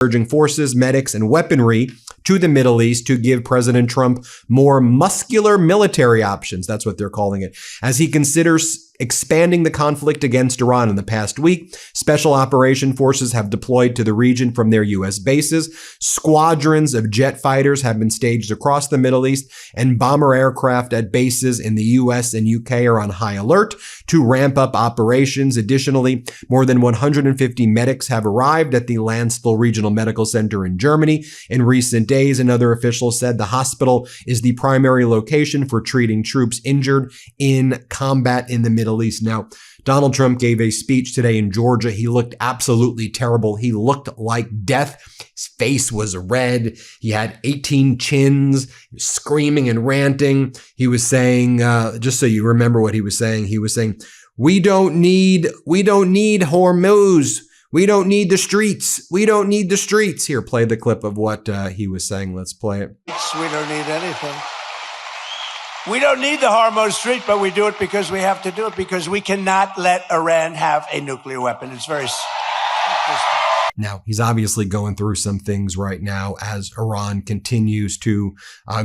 urging forces, medics, and weaponry to the Middle East to give President Trump more muscular military options. That's what they're calling it, as he considers expanding the conflict against Iran. In the past week, special operation forces have deployed to the region from their U.S. bases. Squadrons of jet fighters have been staged across the Middle East, and bomber aircraft at bases in the U.S. and U.K. are on high alert to ramp up operations. Additionally, more than 150 medics have arrived at the Landstuhl Regional Medical Center in Germany in recent days. Another official said the hospital is the primary location for treating troops injured in combat in the Middle East. Now, Donald Trump gave a speech today in Georgia. He looked absolutely terrible. He looked like death. His face was red. He had 18 chins, screaming and ranting. He was saying, just so you remember what he was saying, we don't need Hormuz. We don't need the streets. We don't need the streets. Here, play the clip of what he was saying. Let's play it. We don't need anything. We don't need the Hormuz Strait, but we do it because we have to do it, because we cannot let Iran have a nuclear weapon. It's very interesting. Now, he's obviously going through some things right now as Iran continues to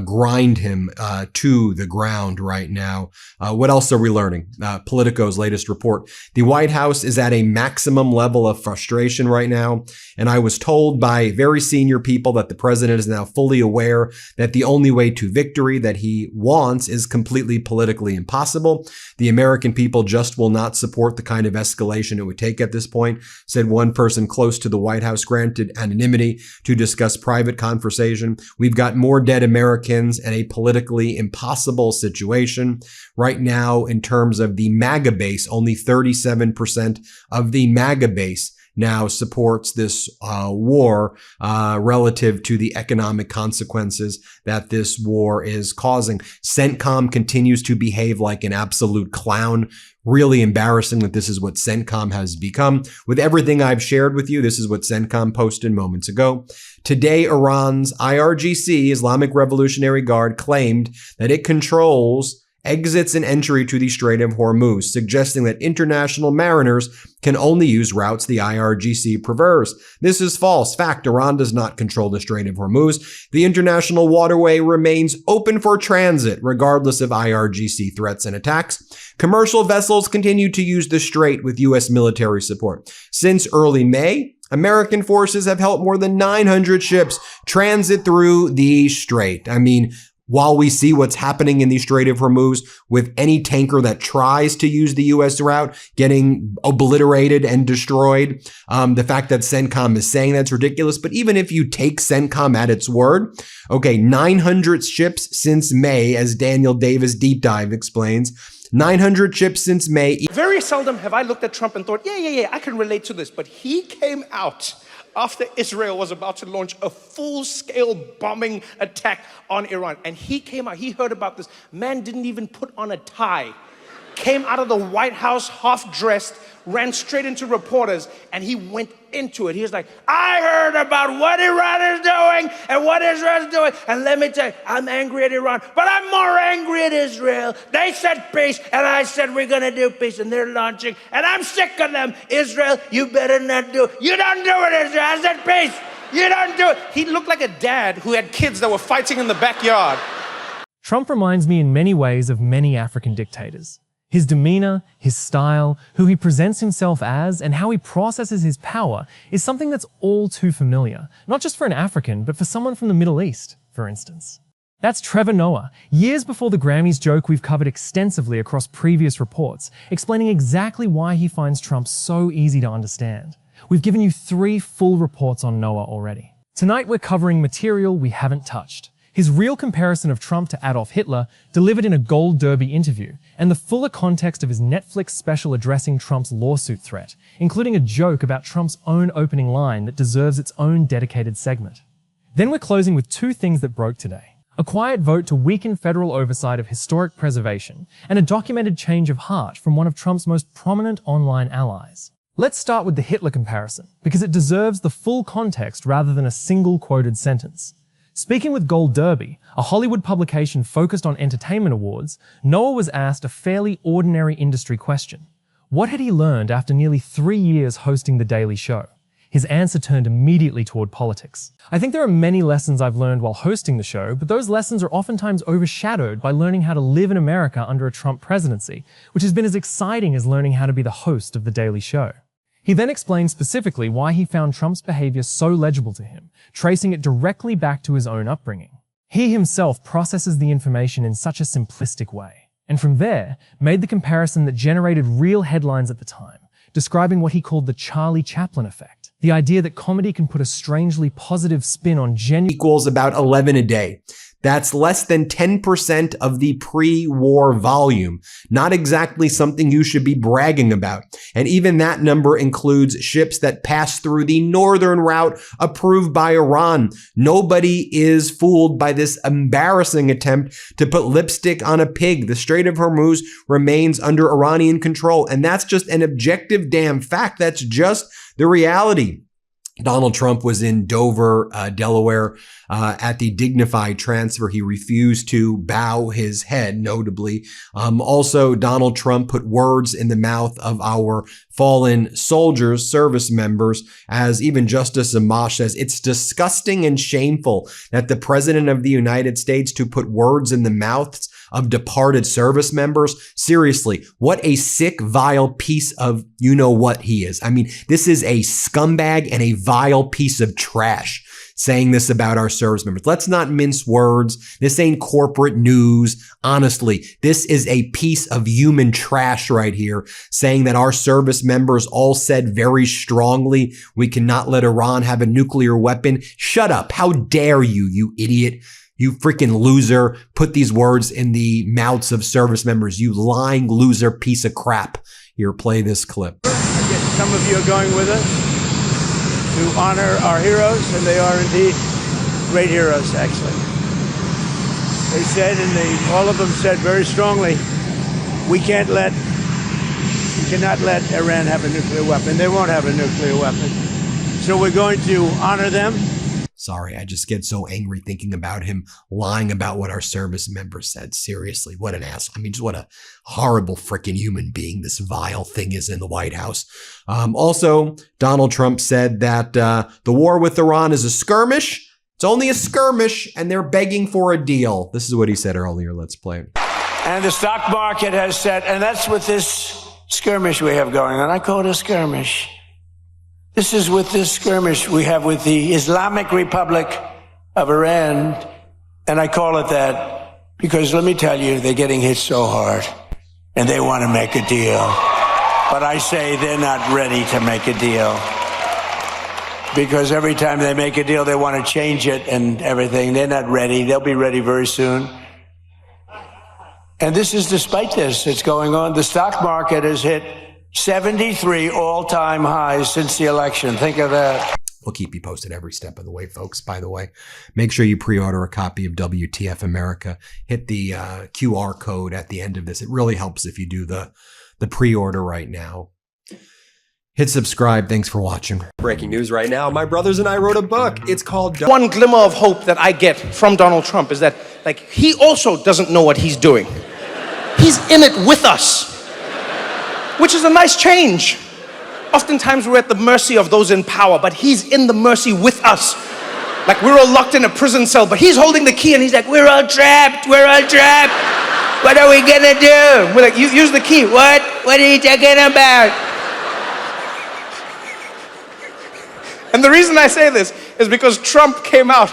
grind him to the ground right now. What else are we learning? Politico's latest report. The White House is at a maximum level of frustration right now. And I was told by very senior people that the president is now fully aware that the only way to victory that he wants is completely politically impossible. The American people just will not support the kind of escalation it would take at this point, said one person close to the White House, granted anonymity to discuss private conversation. We've got more dead Americans and a politically impossible situation. Right now, in terms of the MAGA base, only 37% of the MAGA base now supports this war relative to the economic consequences that this war is causing. CENTCOM continues to behave like an absolute clown. Really embarrassing that this is what CENTCOM has become. With everything I've shared with you, this is what CENTCOM posted moments ago. Today, Iran's IRGC, Islamic Revolutionary Guard, claimed that it controls exits and entry to the Strait of Hormuz, suggesting that international mariners can only use routes the IRGC prefers. This is false. Fact, Iran does not control the Strait of Hormuz. The international waterway remains open for transit, regardless of IRGC threats and attacks. Commercial vessels continue to use the strait with U.S. military support. Since early May, American forces have helped more than 900 ships transit through the strait. I mean, while we see what's happening in the Strait of Hormuz with any tanker that tries to use the U.S. route getting obliterated and destroyed, the fact that CENTCOM is saying that's ridiculous. But even if you take CENTCOM at its word, okay, 900 ships since May, as Daniel Davis Deep Dive explains, 900 ships since May. Very seldom have I looked at Trump and thought, yeah, I can relate to this. But he came out after Israel was about to launch a full-scale bombing attack on Iran. And he came out, he heard about this. Man didn't even put on a tie. Came out of the White House half-dressed, ran straight into reporters, and he went into it. He was like, I heard about what Iran is doing and what Israel is doing. And let me tell you, I'm angry at Iran, but I'm more angry at Israel. They said peace, and I said we're going to do peace, and they're launching, and I'm sick of them. Israel, you better not do it. You don't do it, Israel. I said peace. You don't do it. He looked like a dad who had kids that were fighting in the backyard. Trump reminds me in many ways of many African dictators. His demeanor, his style, who he presents himself as, and how he processes his power is something that's all too familiar, not just for an African, but for someone from the Middle East, for instance. That's Trevor Noah, years before the Grammys joke we've covered extensively across previous reports, explaining exactly why he finds Trump so easy to understand. We've given you 3 full reports on Noah already. Tonight we're covering material we haven't touched. His real comparison of Trump to Adolf Hitler, delivered in a Gold Derby interview, and the fuller context of his Netflix special addressing Trump's lawsuit threat, including a joke about Trump's own opening line that deserves its own dedicated segment. Then we're closing with 2 things that broke today: a quiet vote to weaken federal oversight of historic preservation, and a documented change of heart from one of Trump's most prominent online allies. Let's start with the Hitler comparison, because it deserves the full context rather than a single quoted sentence. Speaking with Gold Derby, a Hollywood publication focused on entertainment awards, Noah was asked a fairly ordinary industry question. What had he learned after nearly 3 years hosting The Daily Show? his answer turned immediately toward politics. I think there are many lessons I've learned while hosting the show, but those lessons are oftentimes overshadowed by learning how to live in America under a Trump presidency, which has been as exciting as learning how to be the host of The Daily Show. He then explained specifically why he found Trump's behavior so legible to him, tracing it directly back to his own upbringing. He himself processes the information in such a simplistic way, and from there, made the comparison that generated real headlines at the time, describing what he called the Charlie Chaplin effect. The idea that comedy can put a strangely positive spin on genuine equals about 11 a day. That's less than 10% of the pre-war volume. Not exactly something you should be bragging about. And even that number includes ships that pass through the northern route approved by Iran. Nobody is fooled by this embarrassing attempt to put lipstick on a pig. The Strait of Hormuz remains under Iranian control. And that's just an objective damn fact. That's just the reality. Donald Trump was in Dover, Delaware, at the dignified transfer. He refused to bow his head, notably. Also, Donald Trump put words in the mouth of our fallen soldiers, service members, as even Justice Amash says, it's disgusting and shameful that the President of the United States to put words in the mouths of departed service members. Seriously, what a sick, vile piece of you-know-what he is. I mean, this is a scumbag and a vile piece of trash saying this about our service members. Let's not mince words. This ain't corporate news. Honestly, this is a piece of human trash right here, saying that our service members all said very strongly we cannot let Iran have a nuclear weapon. Shut up. How dare you, you idiot. You freaking loser. Put these words in the mouths of service members. You lying loser piece of crap. Here, play this clip. Some of you are going with us to honor our heroes, and they are indeed great heroes, actually. They said, and all of them said very strongly, we cannot let Iran have a nuclear weapon. They won't have a nuclear weapon. So we're going to honor them. Sorry, I just get so angry thinking about him lying about what our service members said. Seriously, what an ass. I mean, just what a horrible freaking human being this vile thing is in the White House. Also, Donald Trump said that the war with Iran is a skirmish. It's only a skirmish, and they're begging for a deal. This is what he said earlier. Let's play it. And the stock market has said, and that's with this skirmish we have going on. I call it a skirmish. This is with this skirmish we have with the Islamic Republic of Iran, and I call it that because let me tell you, they're getting hit so hard, and they want to make a deal. But I say they're not ready to make a deal, because every time they make a deal, they want to change it and everything. They're not ready. They'll be ready very soon. And this is despite this. It's going on. The stock market has hit 73 all-time highs since the election. Think of that. We'll keep you posted every step of the way, folks. By the way, make sure you pre-order a copy of WTF America. Hit the QR code at the end of this. It really helps if you do the pre-order right now. Hit subscribe. Thanks for watching. Breaking news right now. My brothers and I wrote a book. It's called... One glimmer of hope that I get from Donald Trump is that, like, he also doesn't know what he's doing. He's in it with us, which is a nice change. Oftentimes we're at the mercy of those in power, but he's in the mercy with us. Like we're all locked in a prison cell, but he's holding the key and he's like, we're all trapped, we're all trapped. What are we gonna do? We're like, use the key. What are you talking about? And the reason I say this is because Trump came out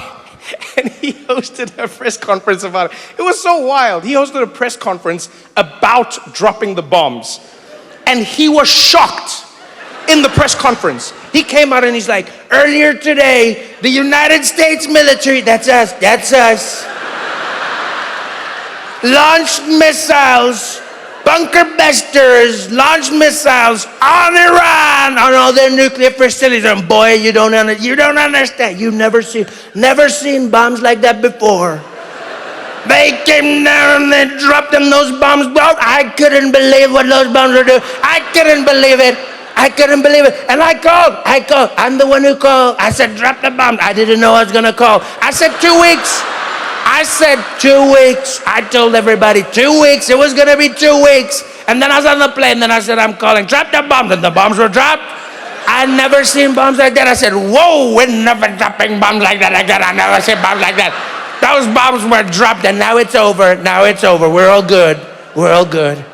and he hosted a press conference about it. It was so wild. He hosted a press conference about dropping the bombs. And he was shocked in the press conference. He came out and he's like, earlier today, the United States military, that's us, launched missiles, bunker busters, launched missiles on Iran, on all their nuclear facilities. And boy, you don't understand. You've never seen bombs like that before. They came down and they dropped them those bombs. I couldn't believe what those bombs were doing. I couldn't believe it. And I called. I'm the one who called. I said, drop the bombs. I didn't know I was going to call. I said 2 weeks. I told everybody 2 weeks. It was going to be 2 weeks. And then I was on the plane. Then I said, I'm calling. Drop the bombs. And the bombs were dropped. I never seen bombs like that. I said, whoa, we're never dropping bombs like that again. I never seen bombs like that. Those bombs were dropped and now it's over. Now it's over. We're all good. We're all good.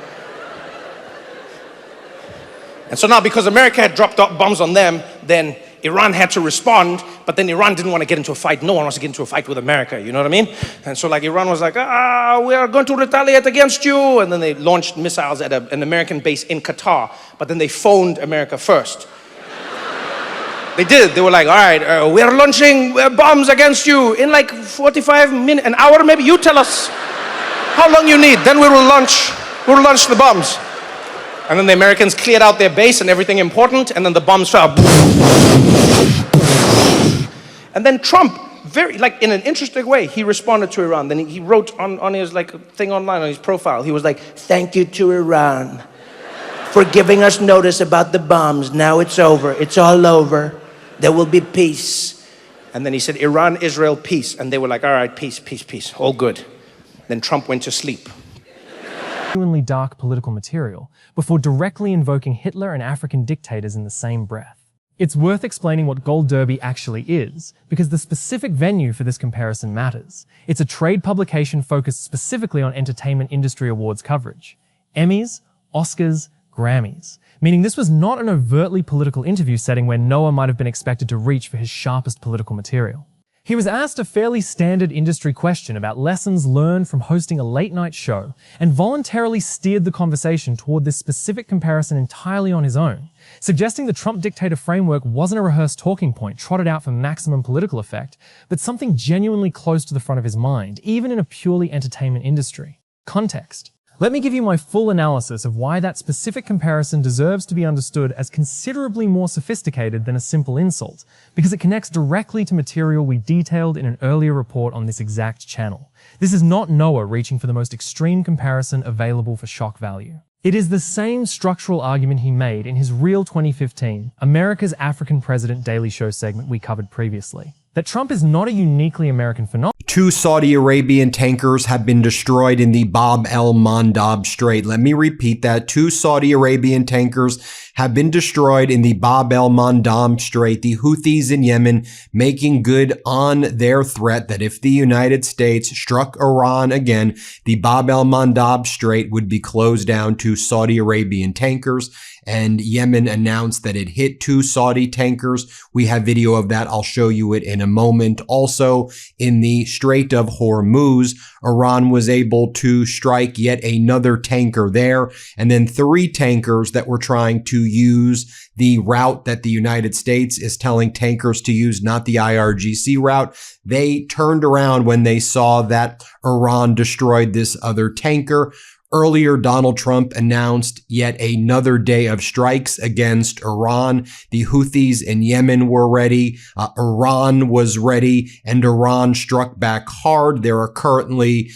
And so now, because America had dropped bombs on them, then Iran had to respond, but then Iran didn't want to get into a fight. No one wants to get into a fight with America, you know what I mean? And so like Iran was like, we are going to retaliate against you. And then they launched missiles at an American base in Qatar, but then they phoned America first. They did. They were like, all right, we are launching bombs against you in like 45 minutes, an hour maybe. You tell us how long you need, then we'll launch the bombs. And then the Americans cleared out their base and everything important, and then the bombs fell. And then Trump, very, like in an interesting way, he responded to Iran. Then he wrote on his like thing online, on his profile, he was like, thank you to Iran for giving us notice about the bombs. Now it's over. It's all over. There will be peace. And then he said, Iran, Israel, peace. And they were like, all right, peace, peace, peace. All good. Then Trump went to sleep. Genuinely dark political material before directly invoking Hitler and African dictators in the same breath. It's worth explaining what Gold Derby actually is, because the specific venue for this comparison matters. It's a trade publication focused specifically on entertainment industry awards coverage. Emmys, Oscars, Grammys. Meaning this was not an overtly political interview setting where Noah might have been expected to reach for his sharpest political material. He was asked a fairly standard industry question about lessons learned from hosting a late-night show and voluntarily steered the conversation toward this specific comparison entirely on his own, suggesting the Trump dictator framework wasn't a rehearsed talking point trotted out for maximum political effect, but something genuinely close to the front of his mind, even in a purely entertainment industry. Context. Let me give you my full analysis of why that specific comparison deserves to be understood as considerably more sophisticated than a simple insult, because it connects directly to material we detailed in an earlier report on this exact channel. This is not Noah reaching for the most extreme comparison available for shock value. It is the same structural argument he made in his Real 2015, America's African President Daily Show segment we covered previously, that Trump is not a uniquely American phenomenon. 2 Saudi Arabian tankers have been destroyed in the Bab el-Mandab Strait. Let me repeat that. 2 Saudi Arabian tankers have been destroyed in the Bab el-Mandab Strait. The Houthis in Yemen making good on their threat that if the United States struck Iran again, the Bab el-Mandab Strait would be closed down to Saudi Arabian tankers. And Yemen announced that it hit 2 Saudi tankers. We have video of that. I'll show you it in a moment. Also, in the Strait of Hormuz, Iran was able to strike yet another tanker there, and then 3 tankers that were trying to use the route that the United States is telling tankers to use, not the IRGC route. They turned around when they saw that Iran destroyed this other tanker. Earlier, Donald Trump announced yet another day of strikes against Iran. The Houthis in Yemen were ready. Iran was ready, and Iran struck back hard. There are currently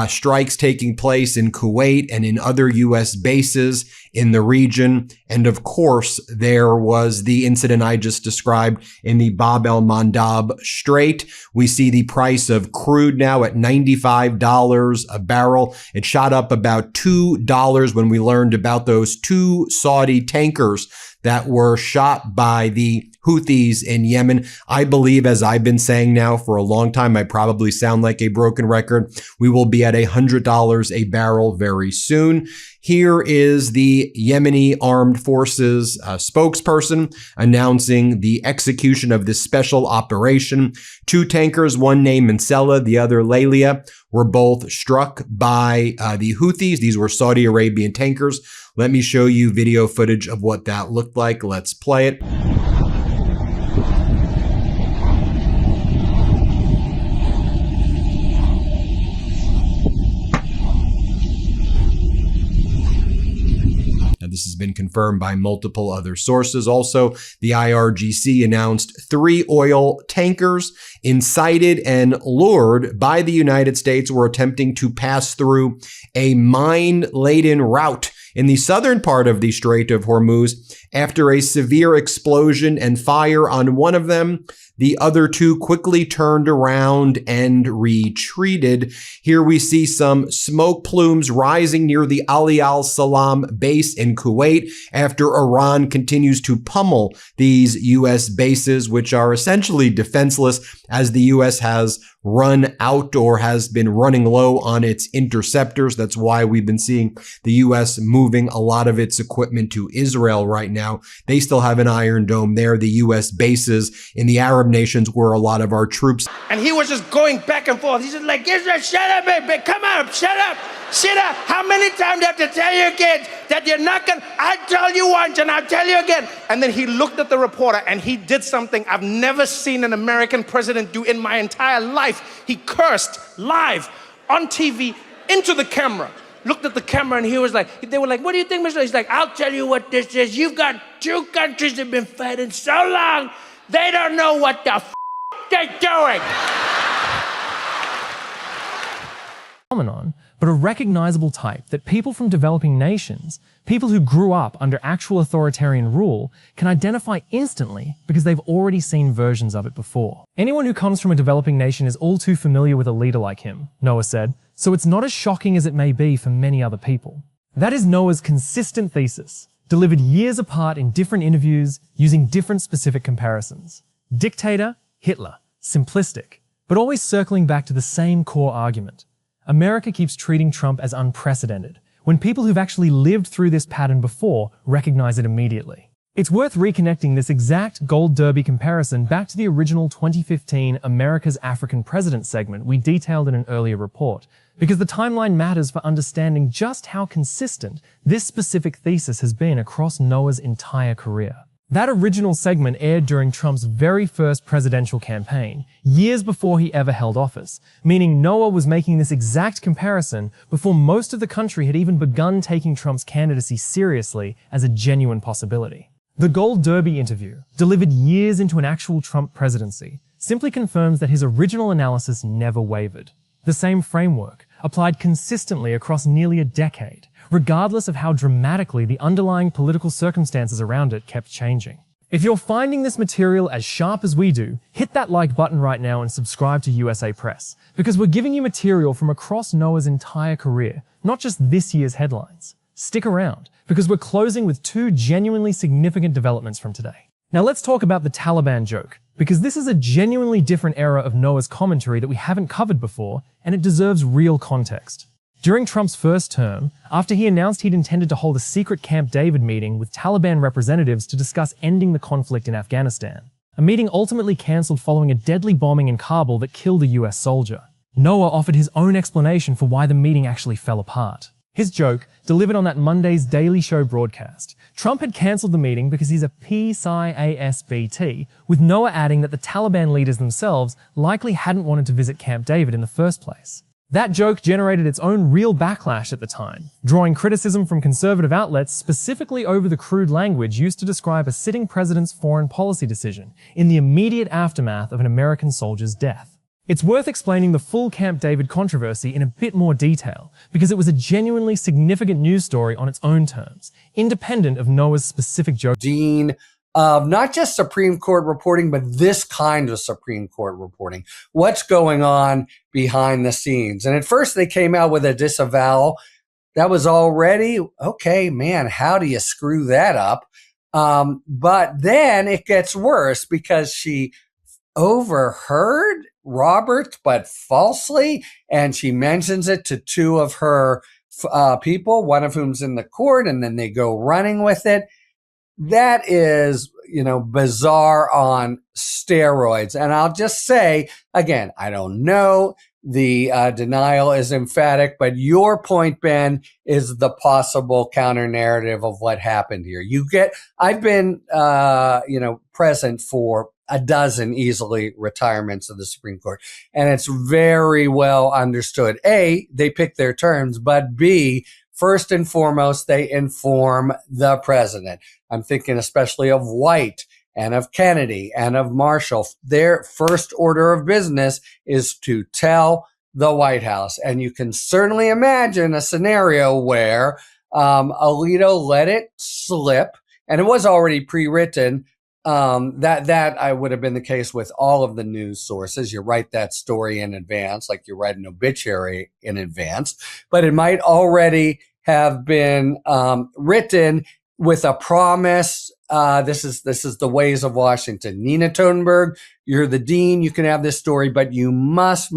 strikes taking place in Kuwait and in other U.S. bases in the region. And of course, there was the incident I just described in the Bab el-Mandab Strait. We see the price of crude now at $95 a barrel. It shot up about $2 when we learned about those 2 Saudi tankers that were shot by the Houthis in Yemen. I believe, as I've been saying now for a long time, I probably sound like a broken record, we will be at $100 a barrel very soon. Here is the Yemeni Armed Forces spokesperson announcing the execution of this special operation. 2 tankers, one named Mansella, the other Laylia, were both struck by the Houthis. These were Saudi Arabian tankers. Let me show you video footage of what that looked like. Let's play it. This has been confirmed by multiple other sources. Also, the IRGC announced 3 oil tankers incited and lured by the United States were attempting to pass through a mine-laden route in the southern part of the Strait of Hormuz After a severe explosion and fire on one of them, the other two quickly turned around and retreated. Here we see some smoke plumes rising near the Ali al-Salam base in Kuwait after Iran continues to pummel these U.S. bases, which are essentially defenseless as the U.S. has run out or has been running low on its interceptors. That's why we've been seeing the U.S. moving a lot of its equipment to Israel right now. They still have an Iron Dome there. The U.S. bases in the Arab nations where a lot of our troops. And he was just going back and forth. He's just like, Israel, shut up, baby. Come on, shut up. Shut up. How many times do I have to tell you again that you're not going to? I told you once and I'll tell you again. And then he looked at the reporter and he did something I've never seen an American president do in my entire life. He cursed live on TV into the camera. Looked at the camera and he was like, they were like, what do you think, Mr.? He's like, I'll tell you what this is. You've got two countries that have been fighting so long, they don't know what the they're doing. Phenomenon, but a recognizable type that people from developing nations, people who grew up under actual authoritarian rule, can identify instantly because they've already seen versions of it before. Anyone who comes from a developing nation is all too familiar with a leader like him, Noah said, so it's not as shocking as it may be for many other people. That is Noah's consistent thesis, delivered years apart in different interviews using different specific comparisons. Dictator, Hitler, simplistic, but always circling back to the same core argument. America keeps treating Trump as unprecedented, when people who've actually lived through this pattern before recognize it immediately. It's worth reconnecting this exact Gold Derby comparison back to the original 2015 America's African President segment we detailed in an earlier report, because the timeline matters for understanding just how consistent this specific thesis has been across Noah's entire career. That original segment aired during Trump's very first presidential campaign, years before he ever held office, meaning Noah was making this exact comparison before most of the country had even begun taking Trump's candidacy seriously as a genuine possibility. The Gold Derby interview, delivered years into an actual Trump presidency, simply confirms that his original analysis never wavered. The same framework, applied consistently across nearly a decade, regardless of how dramatically the underlying political circumstances around it kept changing. If you're finding this material as sharp as we do, hit that like button right now and subscribe to USA Press, because we're giving you material from across Noah's entire career, not just this year's headlines. Stick around, because we're closing with two genuinely significant developments from today. Now let's talk about the Taliban joke, because this is a genuinely different era of Noah's commentary that we haven't covered before, and it deserves real context. During Trump's first term, after he announced he'd intended to hold a secret Camp David meeting with Taliban representatives to discuss ending the conflict in Afghanistan, a meeting ultimately cancelled following a deadly bombing in Kabul that killed a US soldier, Noah offered his own explanation for why the meeting actually fell apart. His joke, delivered on that Monday's Daily Show broadcast, Trump had cancelled the meeting because he's a PSYASBT, with Noah adding that the Taliban leaders themselves likely hadn't wanted to visit Camp David in the first place. That joke generated its own real backlash at the time, drawing criticism from conservative outlets specifically over the crude language used to describe a sitting president's foreign policy decision in the immediate aftermath of an American soldier's death. It's worth explaining the full Camp David controversy in a bit more detail, because it was a genuinely significant news story on its own terms, independent of Noah's specific joke. Dean of not just Supreme Court reporting, but this kind of Supreme Court reporting. What's going on behind the scenes? And at first they came out with a disavowal. That was already, okay, man, how do you screw that up? But then it gets worse because she overheard Robert, but falsely, and she mentions it to two of her people, one of whom's in the court, and then they go running with it. That is, bizarre on steroids. And I'll just say, again, I don't know. The denial is emphatic, but your point, Ben, is the possible counter narrative of what happened here. I've been, present for a dozen easily retirements of the Supreme Court. And it's very well understood. A, they pick their terms, but B, first and foremost, they inform the president. I'm thinking especially of White and of Kennedy and of Marshall. Their first order of business is to tell the White House. And you can certainly imagine a scenario where Alito let it slip and it was already pre-written. That I would have been the case with all of the news sources. You write that story in advance, like you write an obituary in advance, but it might already have been written with a promise. This is the ways of Washington. Nina Totenberg, you're the dean. You can have this story, but you must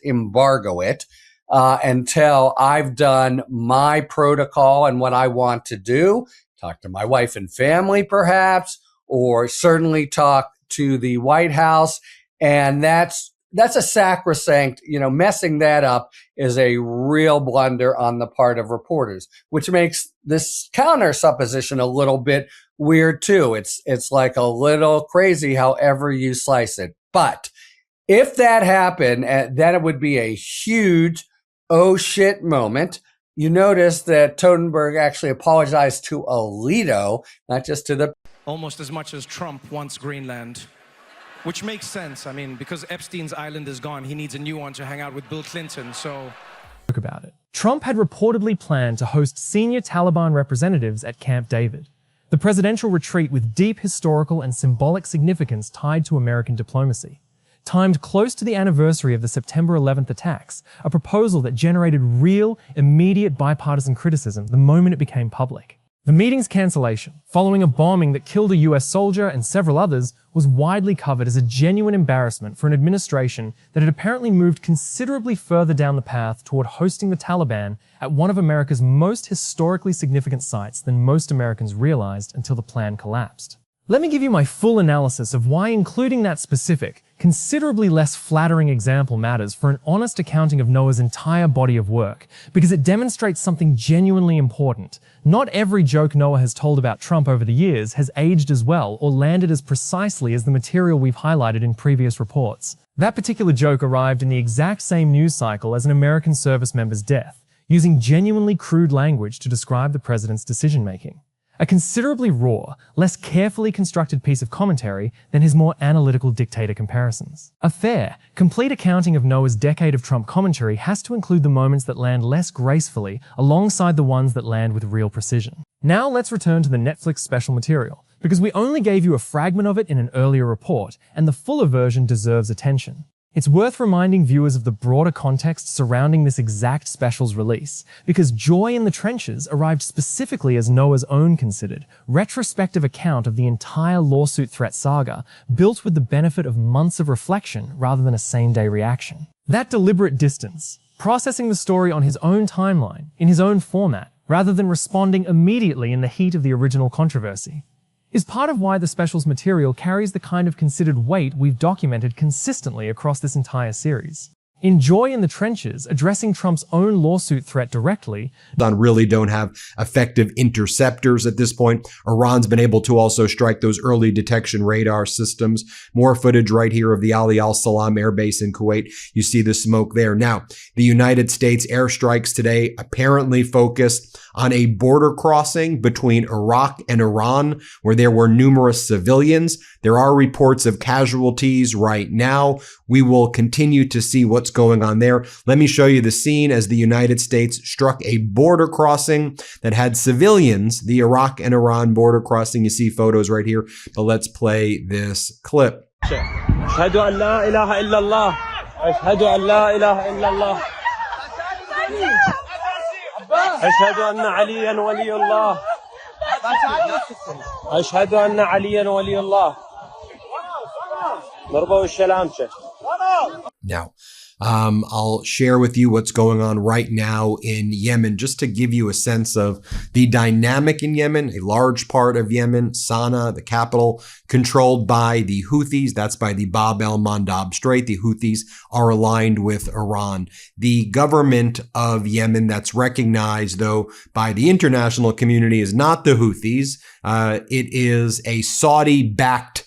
embargo it until I've done my protocol and what I want to do. Talk to my wife and family, perhaps, or certainly talk to the White House. And that's a sacrosanct, messing that up is a real blunder on the part of reporters, which makes this counter supposition a little bit weird too. It's like a little crazy however you slice it. But if that happened, then it would be a huge oh shit moment. You notice that Totenberg actually apologized to Alito, not just to the almost as much as Trump wants Greenland, which makes sense. I mean, because Epstein's island is gone, he needs a new one to hang out with Bill Clinton, so... About it. Trump had reportedly planned to host senior Taliban representatives at Camp David, the presidential retreat with deep historical and symbolic significance tied to American diplomacy. Timed close to the anniversary of the September 11th attacks, a proposal that generated real, immediate bipartisan criticism the moment it became public. The meeting's cancellation, following a bombing that killed a US soldier and several others, was widely covered as a genuine embarrassment for an administration that had apparently moved considerably further down the path toward hosting the Taliban at one of America's most historically significant sites than most Americans realized until the plan collapsed. Let me give you my full analysis of why including that specific, considerably less flattering example matters for an honest accounting of Noah's entire body of work, because it demonstrates something genuinely important. Not every joke Noah has told about Trump over the years has aged as well or landed as precisely as the material we've highlighted in previous reports. That particular joke arrived in the exact same news cycle as an American service member's death, using genuinely crude language to describe the president's decision-making. A considerably raw, less carefully constructed piece of commentary than his more analytical dictator comparisons. A fair, complete accounting of Noah's decade of Trump commentary has to include the moments that land less gracefully alongside the ones that land with real precision. Now let's return to the Netflix special material, because we only gave you a fragment of it in an earlier report, and the fuller version deserves attention. It's worth reminding viewers of the broader context surrounding this exact special's release, because Joy in the Trenches arrived specifically as Noah's own considered, retrospective account of the entire lawsuit threat saga, built with the benefit of months of reflection rather than a same-day reaction. That deliberate distance, processing the story on his own timeline, in his own format, rather than responding immediately in the heat of the original controversy, is part of why the special's material carries the kind of considered weight we've documented consistently across this entire series. In Joy in the Trenches, addressing Trump's own lawsuit threat directly, really don't have effective interceptors at this point. Iran's been able to also strike those early detection radar systems. More footage right here of the Ali al-Salam Air Base in Kuwait. You see the smoke there. Now, the United States airstrikes today apparently focused on a border crossing between Iraq and Iran, where there were numerous civilians. There are reports of casualties right now. We will continue to see what's going on there. Let me show you the scene as the United States struck a border crossing that had civilians, the Iraq and Iran border crossing. You see photos right here, but let's play this clip. أشهد أن لا إله إلا الله أشهد أن لا إله إلا الله أشهد أن عليا ولي الله أشهد أن عليا ولي الله نربو السلامة. Now, I'll share with you what's going on right now in Yemen, just to give you a sense of the dynamic in Yemen. A large part of Yemen, Sana'a, the capital, controlled by the Houthis. That's by the Bab el-Mandab Strait. The Houthis are aligned with Iran. The government of Yemen that's recognized, though, by the international community is not the Houthis. It is a Saudi-backed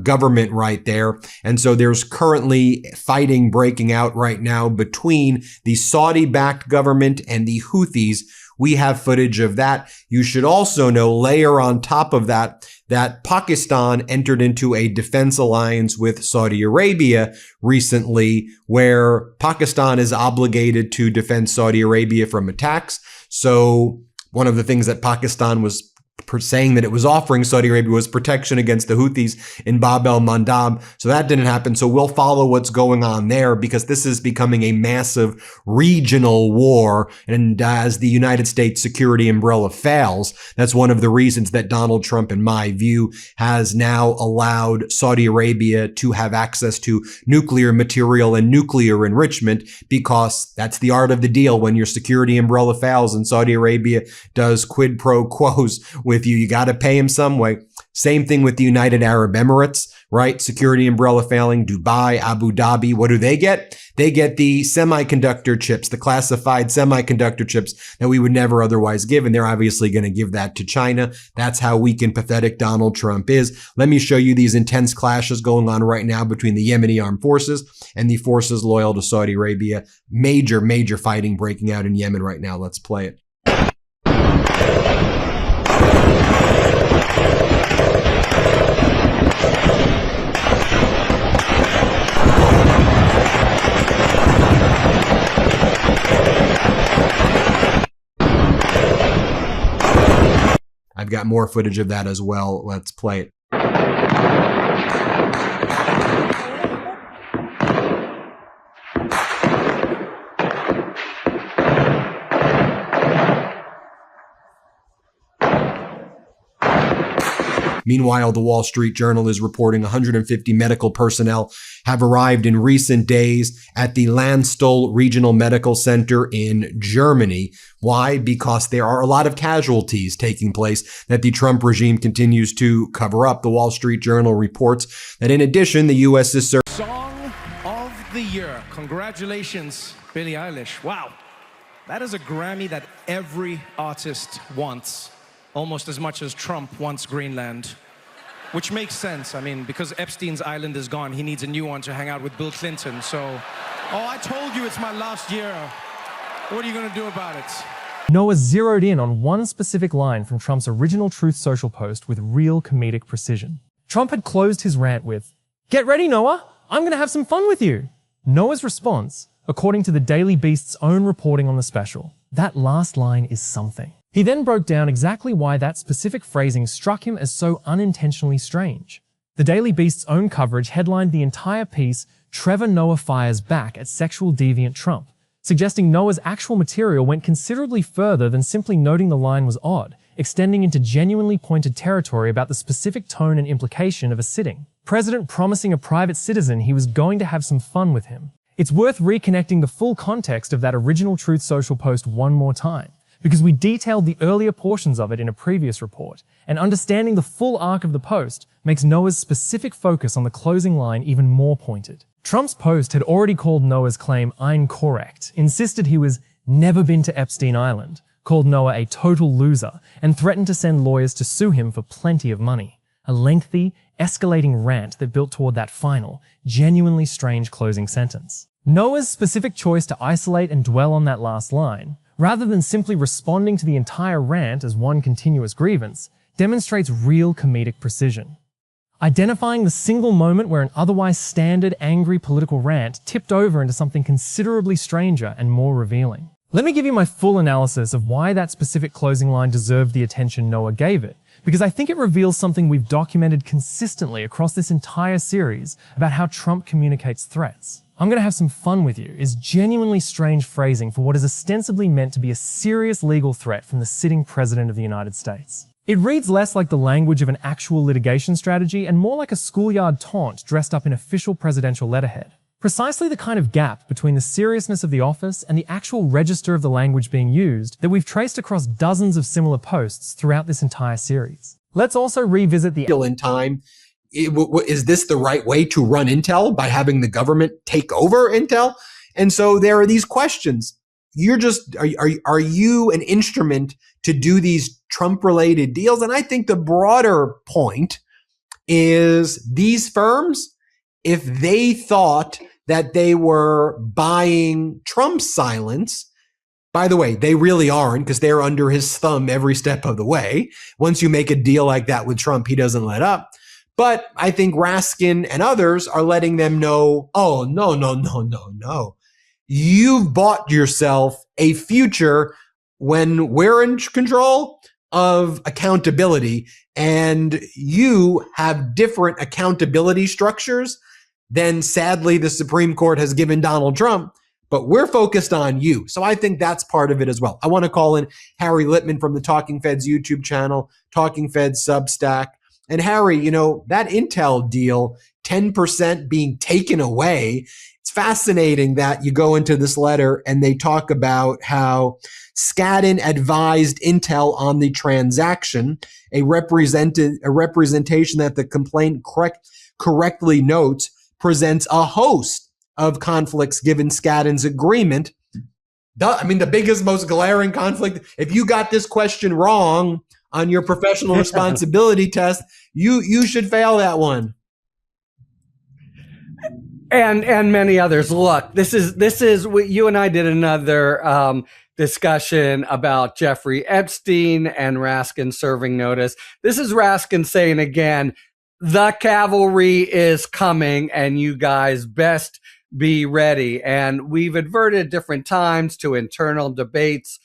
government right there. And so there's currently fighting breaking out right now between the Saudi-backed government and the Houthis. We have footage of that. You should also know, layer on top of that, that Pakistan entered into a defense alliance with Saudi Arabia recently, where Pakistan is obligated to defend Saudi Arabia from attacks. So one of the things that Pakistan was saying that it was offering Saudi Arabia was protection against the Houthis in Bab el-Mandab. So that didn't happen. So we'll follow what's going on there, because this is becoming a massive regional war. And as the United States security umbrella fails, that's one of the reasons that Donald Trump, in my view, has now allowed Saudi Arabia to have access to nuclear material and nuclear enrichment, because that's the art of the deal. When your security umbrella fails and Saudi Arabia does quid pro quos with you, you got to pay him some way. Same thing with the United Arab Emirates, right? Security umbrella failing. Dubai, Abu Dhabi, what do they get? They get the semiconductor chips, the classified semiconductor chips that we would never otherwise give. And they're obviously going to give that to China. That's how weak and pathetic Donald Trump is. Let me show you these intense clashes going on right now between the Yemeni armed forces and the forces loyal to Saudi Arabia. Major, major fighting breaking out in Yemen right now. Let's play it. I've got more footage of that as well. Let's play it. Meanwhile, the Wall Street Journal is reporting 150 medical personnel have arrived in recent days at the Landstuhl Regional Medical Center in Germany. Why? Because there are a lot of casualties taking place that the Trump regime continues to cover up. The Wall Street Journal reports that in addition, the U.S. is serving Song of the Year. Congratulations, Billie Eilish. Wow. That is a Grammy that every artist wants, almost as much as Trump wants Greenland, which makes sense. I mean, because Epstein's island is gone, he needs a new one to hang out with Bill Clinton. So, oh, I told you it's my last year. What are you going to do about it? Noah zeroed in on one specific line from Trump's original Truth Social post with real comedic precision. Trump had closed his rant with, "Get ready, Noah, I'm going to have some fun with you." Noah's response, according to the Daily Beast's own reporting on the special, that last line is something. He then broke down exactly why that specific phrasing struck him as so unintentionally strange. The Daily Beast's own coverage headlined the entire piece, "Trevor Noah Fires Back at Sexual Deviant Trump," suggesting Noah's actual material went considerably further than simply noting the line was odd, extending into genuinely pointed territory about the specific tone and implication of a sitting. President promising a private citizen he was going to have some fun with him. It's worth reconnecting the full context of that original Truth Social post one more time, because we detailed the earlier portions of it in a previous report, and understanding the full arc of the post makes Noah's specific focus on the closing line even more pointed. Trump's post had already called Noah's claim incorrect, insisted he was never been to Epstein Island, called Noah a total loser, and threatened to send lawyers to sue him for plenty of money. A lengthy, escalating rant that built toward that final, genuinely strange closing sentence. Noah's specific choice to isolate and dwell on that last line, rather than simply responding to the entire rant as one continuous grievance, demonstrates real comedic precision. Identifying the single moment where an otherwise standard, angry political rant tipped over into something considerably stranger and more revealing. Let me give you my full analysis of why that specific closing line deserved the attention Noah gave it, because I think it reveals something we've documented consistently across this entire series about how Trump communicates threats. "I'm going to have some fun with you" is genuinely strange phrasing for what is ostensibly meant to be a serious legal threat from the sitting president of the United States. It reads less like the language of an actual litigation strategy and more like a schoolyard taunt dressed up in official presidential letterhead. Precisely the kind of gap between the seriousness of the office and the actual register of the language being used that we've traced across dozens of similar posts throughout this entire series. Let's also revisit the in time. Is this the right way to run Intel, by having the government take over Intel? And so there are these questions. Are you an instrument to do these Trump-related deals? And I think the broader point is these firms, if they thought that they were buying Trump's silence, by the way, they really aren't, because they're under his thumb every step of the way. Once you make a deal like that with Trump, he doesn't let up. But I think Raskin and others are letting them know, oh, no. You've bought yourself a future when we're in control. of accountability, and you have different accountability structures than sadly the Supreme Court has given Donald Trump. But we're focused on you. So I think that's part of it as well. I want to call in Harry Littman from the Talking Feds YouTube channel, Talking Feds Substack. And Harry, that Intel deal, 10% being taken away. It's fascinating that you go into this letter and they talk about how Skadden advised Intel on the transaction, a representation that the complaint correctly notes presents a host of conflicts given Skadden's agreement. The biggest, most glaring conflict, if you got this question wrong on your professional responsibility test, you should fail that one. And many others. Look, this is what you and I did another discussion about Jeffrey Epstein and Raskin serving notice. This is Raskin saying again, the cavalry is coming and you guys best be ready. And we've adverted different times to internal debates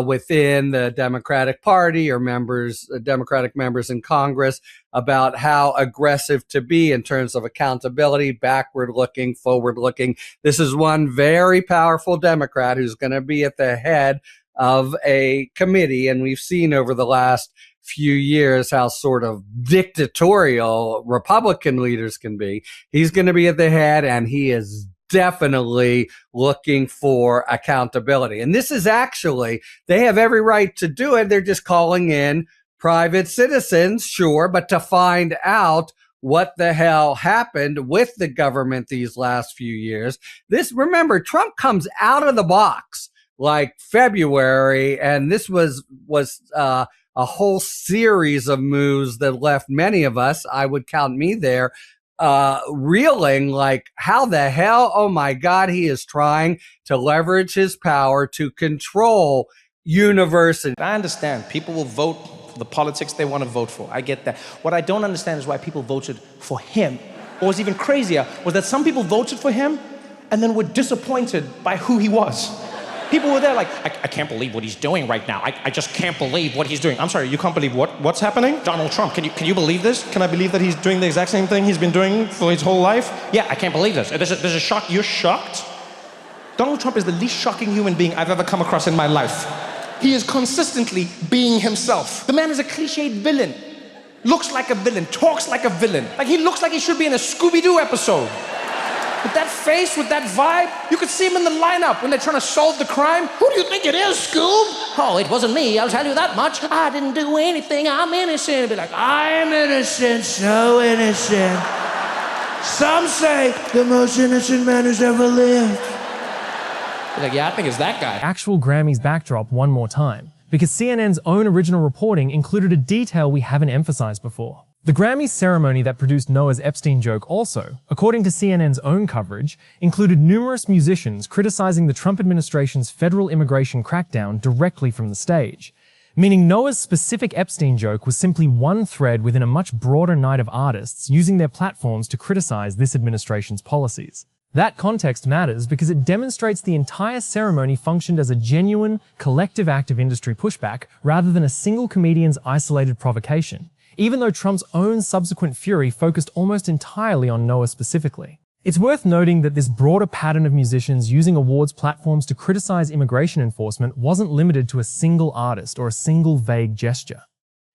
within the Democratic Party or Democratic members in Congress about how aggressive to be in terms of accountability, backward looking, forward looking. This is one very powerful Democrat who's going to be at the head of a committee. And we've seen over the last few years how sort of dictatorial Republican leaders can be. He's going to be at the head, and he is definitely looking for accountability. And this is actually, they have every right to do it. They're just calling in private citizens, sure, but to find out what the hell happened with the government these last few years. Remember, Trump comes out of the box like February, and this was a whole series of moves that left many of us, I would count me there, reeling like, how the hell, oh my God, he is trying to leverage his power to control universities. I understand people will vote for the politics they want to vote for. I get that. What I don't understand is why people voted for him. What was even crazier was that some people voted for him and then were disappointed by who he was. People were there like, I can't believe what he's doing right now. I just can't believe what he's doing. I'm sorry, you can't believe what's happening? Donald Trump, can you believe this? Can I believe that he's doing the exact same thing he's been doing for his whole life? Yeah, I can't believe this. There's a shock. You're shocked? Donald Trump is the least shocking human being I've ever come across in my life. He is consistently being himself. The man is a cliched villain. Looks like a villain, talks like a villain. Like he looks like he should be in a Scooby-Doo episode. With that face, with that vibe, you could see him in the lineup when they're trying to solve the crime. Who do you think it is, Scoob? Oh, it wasn't me, I'll tell you that much. I didn't do anything, I'm innocent. It'd be like, I'm innocent, so innocent. Some say the most innocent man who's ever lived. Be like, yeah, I think it's that guy. Actual Grammys backdrop one more time, because CNN's own original reporting included a detail we haven't emphasized before. The Grammy ceremony that produced Noah's Epstein joke also, according to CNN's own coverage, included numerous musicians criticizing the Trump administration's federal immigration crackdown directly from the stage, meaning Noah's specific Epstein joke was simply one thread within a much broader night of artists using their platforms to criticize this administration's policies. That context matters because it demonstrates the entire ceremony functioned as a genuine, collective act of industry pushback rather than a single comedian's isolated provocation, even though Trump's own subsequent fury focused almost entirely on Noah specifically. It's worth noting that this broader pattern of musicians using awards platforms to criticize immigration enforcement wasn't limited to a single artist or a single vague gesture.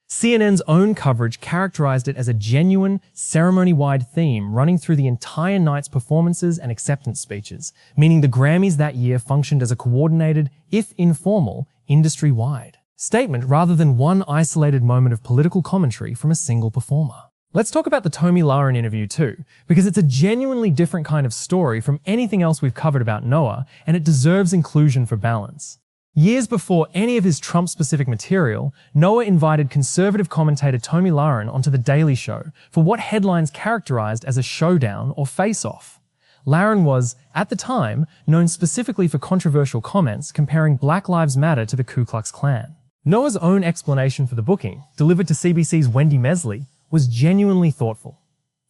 CNN's own coverage characterized it as a genuine, ceremony-wide theme running through the entire night's performances and acceptance speeches, meaning the Grammys that year functioned as a coordinated, if informal, industry-wide statement rather than one isolated moment of political commentary from a single performer. Let's talk about the Tomi Lahren interview too, because it's a genuinely different kind of story from anything else we've covered about Noah, and it deserves inclusion for balance. Years before any of his Trump-specific material, Noah invited conservative commentator Tomi Lahren onto The Daily Show for what headlines characterized as a showdown or face-off. Lahren was, at the time, known specifically for controversial comments comparing Black Lives Matter to the Ku Klux Klan. Noah's own explanation for the booking, delivered to CBC's Wendy Mesley, was genuinely thoughtful.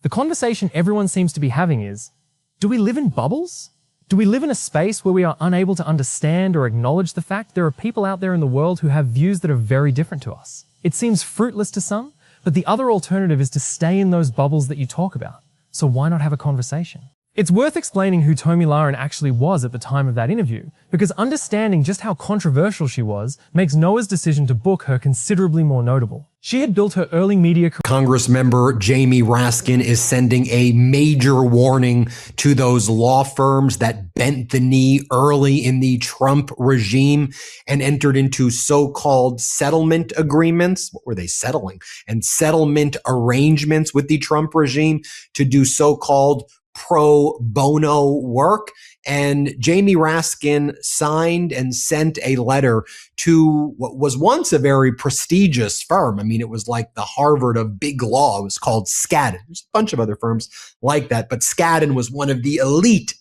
The conversation everyone seems to be having is, do we live in bubbles? Do we live in a space where we are unable to understand or acknowledge the fact there are people out there in the world who have views that are very different to us? It seems fruitless to some, but the other alternative is to stay in those bubbles that you talk about. So why not have a conversation? It's worth explaining who Tomi-Lahren actually was at the time of that interview, because understanding just how controversial she was makes Noah's decision to book her considerably more notable. She had built her early media career. Congress member Jamie Raskin is sending a major warning to those law firms that bent the knee early in the Trump regime and entered into so-called settlement agreements. What were they settling? And settlement arrangements with the Trump regime to do so-called pro bono work. And Jamie Raskin signed and sent a letter to what was once a very prestigious firm. I mean, it was like the Harvard of big law. It was called Skadden. There's a bunch of other firms like that, but Skadden was one of the elite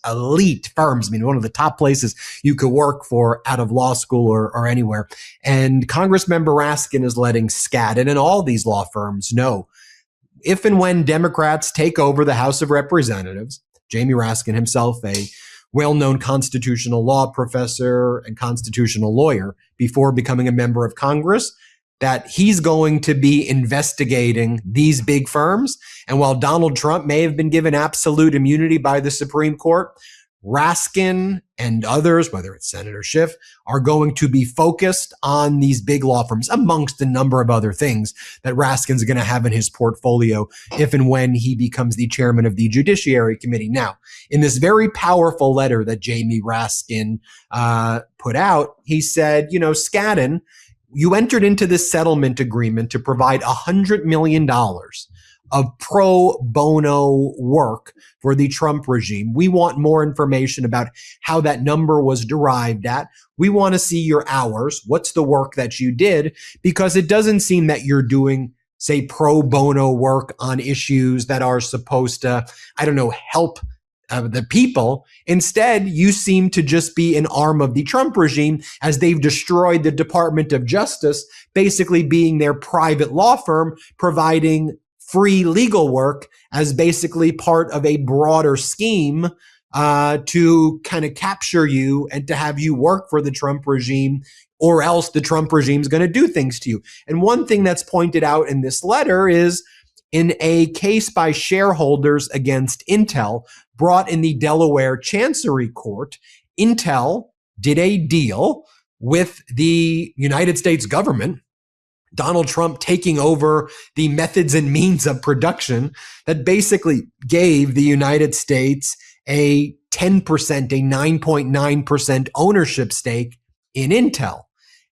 firms. I mean, one of the top places you could work for out of law school or anywhere. And Congressmember Raskin is letting Skadden and all these law firms know, if and when Democrats take over the House of Representatives, Jamie Raskin himself, a well-known constitutional law professor and constitutional lawyer before becoming a member of Congress, that he's going to be investigating these big firms. And while Donald Trump may have been given absolute immunity by the Supreme Court, Raskin and others, whether it's Senator Schiff, are going to be focused on these big law firms, amongst a number of other things that Raskin's going to have in his portfolio if and when he becomes the chairman of the Judiciary Committee. Now, in this very powerful letter that Jamie Raskin put out, he said, you know, Skadden, you entered into this settlement agreement to provide $100 million of pro bono work for the Trump regime. We want more information about how that number was derived at. We want to see your hours. What's the work that you did? Because it doesn't seem that you're doing, say, pro bono work on issues that are supposed to, I don't know, help the people. Instead, you seem to just be an arm of the Trump regime as they've destroyed the Department of Justice, basically being their private law firm, providing free legal work as basically part of a broader scheme to kind of capture you and to have you work for the Trump regime, or else the Trump regime is going to do things to you. And one thing that's pointed out in this letter is in a case by shareholders against Intel brought in the Delaware Chancery Court, Intel did a deal with the United States government, Donald Trump taking over the methods and means of production, that basically gave the United States a 10%, a 9.9% ownership stake in Intel.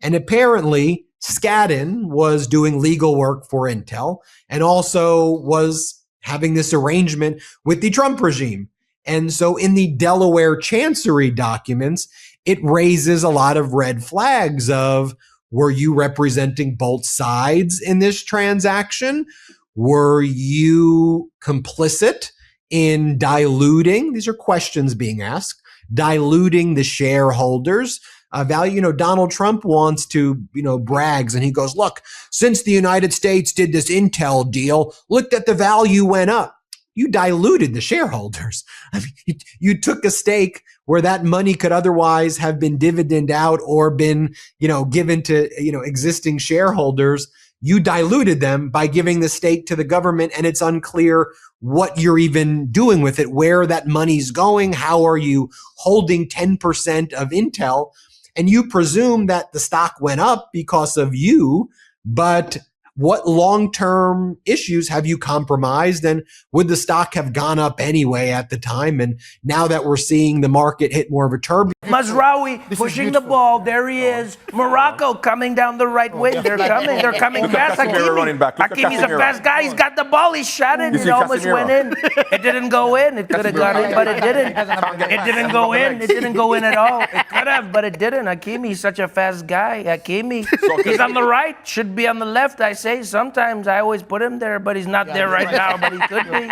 And apparently Skadden was doing legal work for Intel and also was having this arrangement with the Trump regime. And so in the Delaware Chancery documents, it raises a lot of red flags of, were you representing both sides in this transaction? Were you complicit in diluting? These are questions being asked. Diluting the shareholders' value. You know, Donald Trump wants to, brags, and he goes, look, since the United States did this Intel deal, look that the value went up. You diluted the shareholders. I mean, you took a stake where that money could otherwise have been dividend out or been, given to, existing shareholders. You diluted them by giving the stake to the government, and it's unclear what you're even doing with it, where that money's going. How are you holding 10% of Intel? And you presume that the stock went up because of you, but what long-term issues have you compromised? And would the stock have gone up anyway at the time? And now that we're seeing the market hit more of a turbulence. Mazraoui pushing the ball. There he is. Morocco coming down the right wing. They're coming. They're coming fast. Hakimi's a fast guy. He's got the ball. He shot it. It almost went in. It didn't go in. It could have gone in, but it didn't. It didn't go in. It didn't go in at all. It could have, but it didn't. Hakimi's such a fast guy. Hakimi. He's on the right. Should be on the left. I say say sometimes I always put him there, but he's not there right now. But he could be.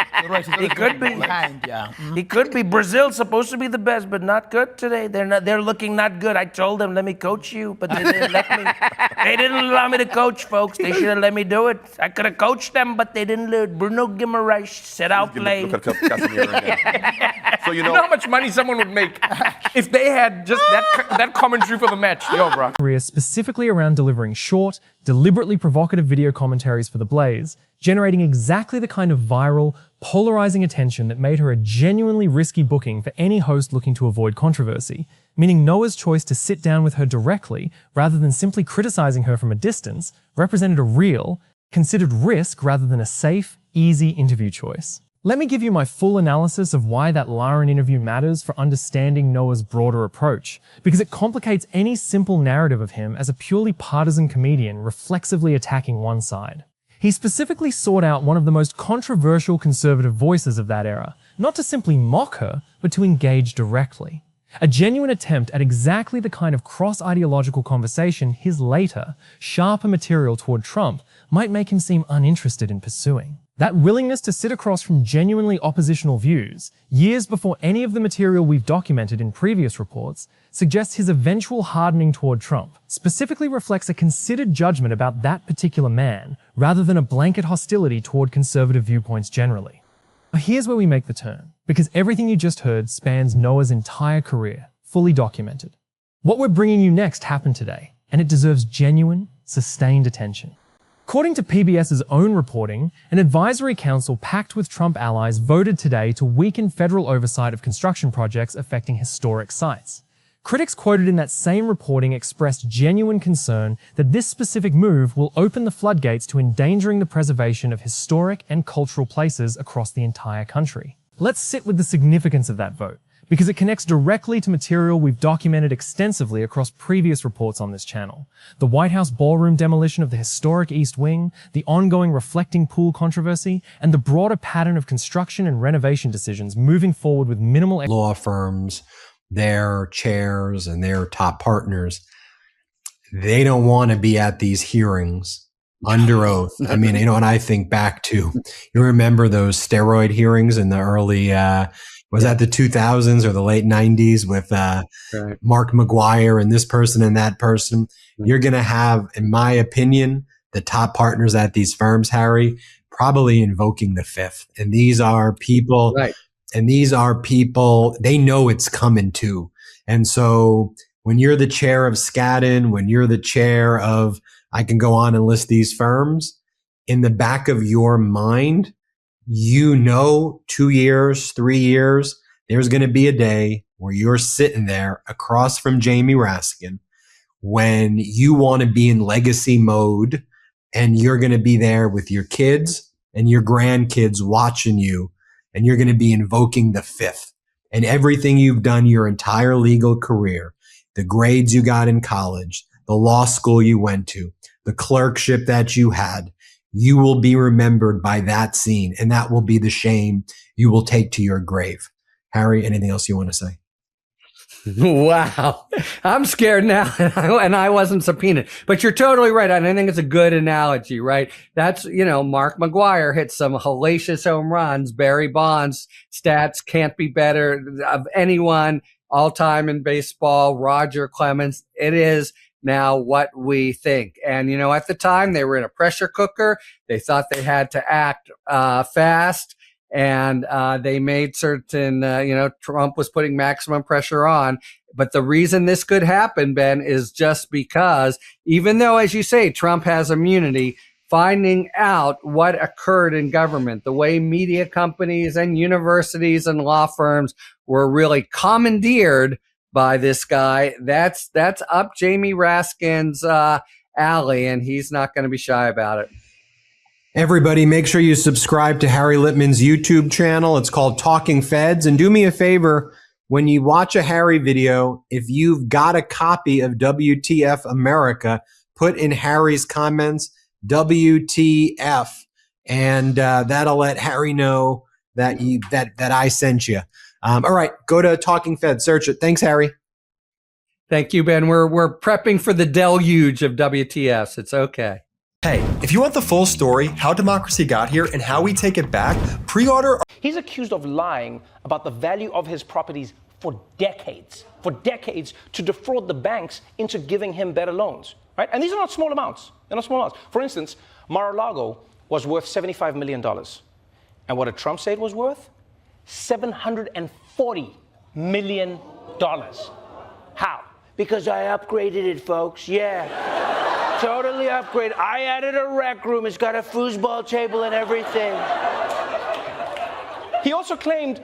He could be. He could be. Brazil's supposed to be the best, but not good today. They're looking not good. I told them, let me coach you, but they didn't let me. They didn't allow me to coach, folks. They should have let me do it. I could have coached them, but they didn't let Bruno Guimaraes set out play. Look at Casemiro again. So You know how much money someone would make if they had just that commentary for the match? Yo, bro. Career specifically around delivering short, deliberately provocative video commentaries for The Blaze, generating exactly the kind of viral, polarizing attention that made her a genuinely risky booking for any host looking to avoid controversy, meaning Noah's choice to sit down with her directly, rather than simply criticizing her from a distance, represented a real, considered risk rather than a safe, easy interview choice. Let me give you my full analysis of why that Lauren interview matters for understanding Noah's broader approach, because it complicates any simple narrative of him as a purely partisan comedian reflexively attacking one side. He specifically sought out one of the most controversial conservative voices of that era, not to simply mock her, but to engage directly. A genuine attempt at exactly the kind of cross-ideological conversation his later, sharper material toward Trump might make him seem uninterested in pursuing. That willingness to sit across from genuinely oppositional views, years before any of the material we've documented in previous reports, suggests his eventual hardening toward Trump specifically reflects a considered judgment about that particular man, rather than a blanket hostility toward conservative viewpoints generally. Now here's where we make the turn, because everything you just heard spans Noah's entire career, fully documented. What we're bringing you next happened today, and it deserves genuine, sustained attention. According to PBS's own reporting, an advisory council packed with Trump allies voted today to weaken federal oversight of construction projects affecting historic sites. Critics quoted in that same reporting expressed genuine concern that this specific move will open the floodgates to endangering the preservation of historic and cultural places across the entire country. Let's sit with the significance of that vote, because it connects directly to material we've documented extensively across previous reports on this channel. The White House ballroom demolition of the historic East Wing, the ongoing reflecting pool controversy, and the broader pattern of construction and renovation decisions moving forward with minimal Law firms, their chairs and their top partners, they don't want to be at these hearings under oath. I mean, and I think back to, you remember those steroid hearings in the early, was that the 2000s or the late 90s with Right. Mark McGuire and this person and that person? You're going to have, in my opinion, the top partners at these firms, Harry, probably invoking the fifth. And these are people, Right. and these are people, they know it's coming too. And so when you're the chair of Skadden, when you're the chair of, I can go on and list these firms, in the back of your mind, 2 years, 3 years, there's going to be a day where you're sitting there across from Jamie Raskin when you want to be in legacy mode, and you're going to be there with your kids and your grandkids watching you, and you're going to be invoking the fifth and everything you've done your entire legal career, the grades you got in college, the law school you went to, the clerkship that you had. You will be remembered by that scene, and that will be the shame you will take to your grave. Harry, anything else you want to say? Wow. I'm scared now, and I wasn't subpoenaed. But you're totally right. And I think it's a good analogy, right? That's, Mark McGuire hit some hellacious home runs. Barry Bonds stats can't be better of anyone all time in baseball. Roger Clemens. It is now what we think. And, at the time they were in a pressure cooker. They thought they had to act fast. And they made certain, Trump was putting maximum pressure on. But the reason this could happen, Ben, is just because, even though, as you say, Trump has immunity, finding out what occurred in government, the way media companies and universities and law firms were really commandeered by this guy, that's up Jamie Raskin's alley, and he's not going to be shy about it. Everybody, make sure you subscribe to Harry Littman's YouTube channel. It's called Talking Feds. And do me a favor, when you watch a Harry video, if you've got a copy of WTF America, put in Harry's comments, WTF, and that'll let Harry know that that I sent you. All right, go to Talking Feds, search it. Thanks, Harry. Thank you, Ben. We're prepping for the deluge of WTFs. It's okay. Hey, if you want the full story, how democracy got here and how we take it back, pre-order. He's accused of lying about the value of his properties for decades to defraud the banks into giving him better loans, right? And these are not small amounts. They're not small amounts. For instance, Mar-a-Lago was worth $75 million. And what did Trump say it was worth? $740 million. How? Because I upgraded it, folks. Yeah. Totally upgraded. I added a rec room. It's got a foosball table and everything. He also claimed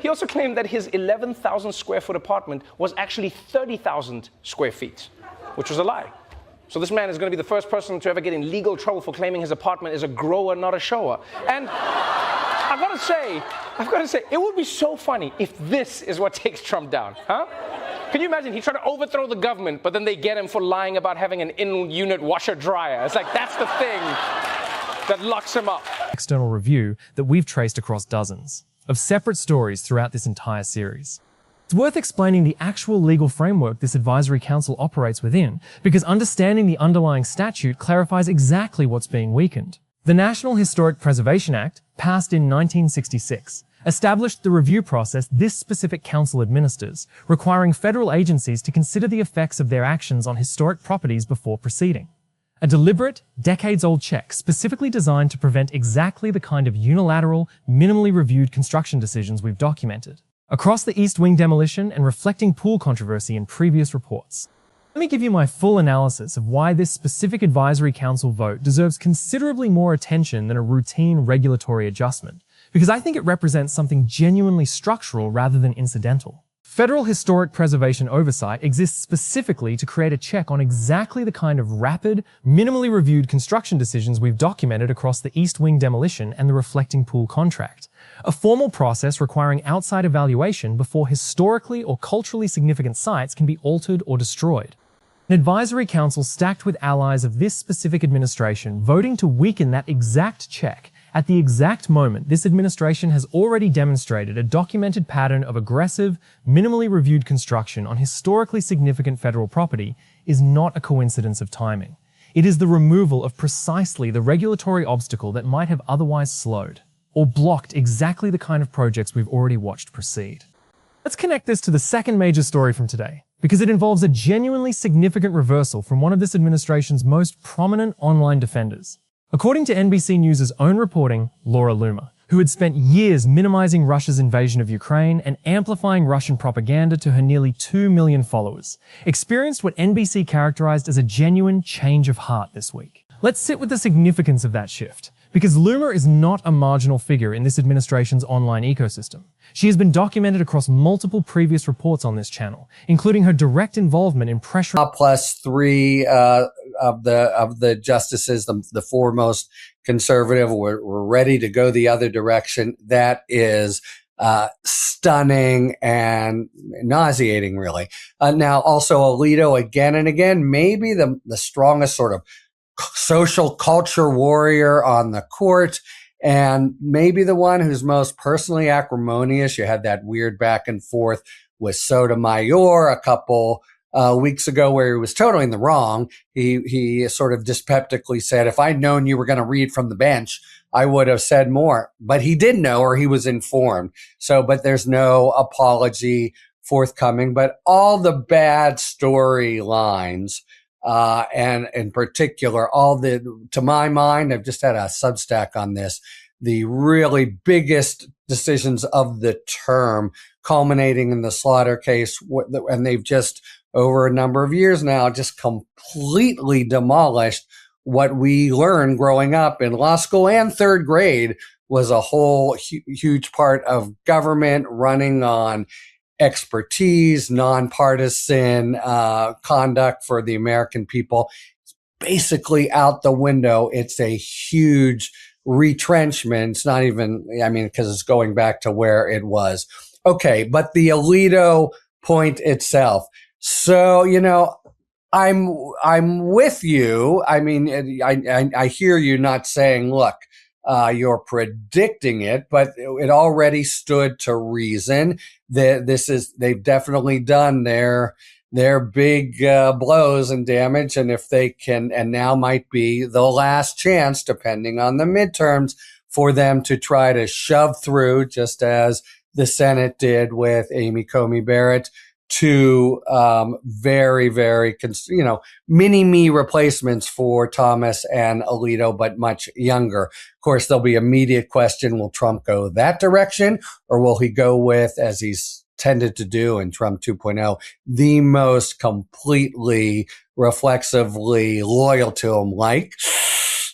that his 11,000 square foot apartment was actually 30,000 square feet, which was a lie. So this man is going to be the first person to ever get in legal trouble for claiming his apartment is a grower, not a shower. And I've got to say, it would be so funny if this is what takes Trump down, huh? Can you imagine? He tried to overthrow the government, but then they get him for lying about having an in-unit washer-dryer. It's like, that's the thing that locks him up. External review that we've traced across dozens of separate stories throughout this entire series. It's worth explaining the actual legal framework this advisory council operates within, because understanding the underlying statute clarifies exactly what's being weakened. The National Historic Preservation Act, passed in 1966, established the review process this specific council administers, requiring federal agencies to consider the effects of their actions on historic properties before proceeding. A deliberate, decades-old check specifically designed to prevent exactly the kind of unilateral, minimally reviewed construction decisions we've documented across the East Wing demolition and reflecting pool controversy in previous reports. Let me give you my full analysis of why this specific advisory council vote deserves considerably more attention than a routine regulatory adjustment, because I think it represents something genuinely structural rather than incidental. Federal historic preservation oversight exists specifically to create a check on exactly the kind of rapid, minimally reviewed construction decisions we've documented across the East Wing demolition and the reflecting pool contract. A formal process requiring outside evaluation before historically or culturally significant sites can be altered or destroyed. An advisory council stacked with allies of this specific administration voting to weaken that exact check at the exact moment this administration has already demonstrated a documented pattern of aggressive, minimally reviewed construction on historically significant federal property is not a coincidence of timing. It is the removal of precisely the regulatory obstacle that might have otherwise slowed or blocked exactly the kind of projects we've already watched proceed. Let's connect this to the second major story from today, because it involves a genuinely significant reversal from one of this administration's most prominent online defenders. According to NBC News' own reporting, Laura Loomer, who had spent years minimizing Russia's invasion of Ukraine and amplifying Russian propaganda to her nearly 2 million followers, experienced what NBC characterized as a genuine change of heart this week. Let's sit with the significance of that shift, because Loomer is not a marginal figure in this administration's online ecosystem. She has been documented across multiple previous reports on this channel, including her direct involvement in pressure. Plus three of the justices, the foremost conservative, were ready to go the other direction. That is stunning and nauseating, really. Now, also Alito again and again, maybe the strongest sort of social culture warrior on the court, and maybe the one who's most personally acrimonious. You had that weird back and forth with Sotomayor a couple weeks ago where he was totally in the wrong. He sort of dyspeptically said, if I'd known you were going to read from the bench, I would have said more. But he did know, or he was informed. But there's no apology forthcoming. But all the bad storylines, and in particular, to my mind, I've just had a Substack on this, the really biggest decisions of the term, culminating in the Slaughter case, and they've just, over a number of years now, just completely demolished what we learned growing up in law school and third grade was a whole huge part of government running on expertise, nonpartisan conduct for the American people. It's basically out the window. It's a huge retrenchment. It's not even, because it's going back to where it was. Okay, but the Alito point itself. So, I'm with you. I hear you not saying, look, you're predicting it, but it already stood to reason that they've definitely done their big blows and damage. And if they can, and now might be the last chance, depending on the midterms, for them to try to shove through, just as the Senate did with Amy Coney Barrett, to very, very, mini-me replacements for Thomas and Alito, but much younger. Of course, there'll be immediate question, will Trump go that direction, or will he go with, as he's tended to do in Trump 2.0, the most completely reflexively loyal to him, like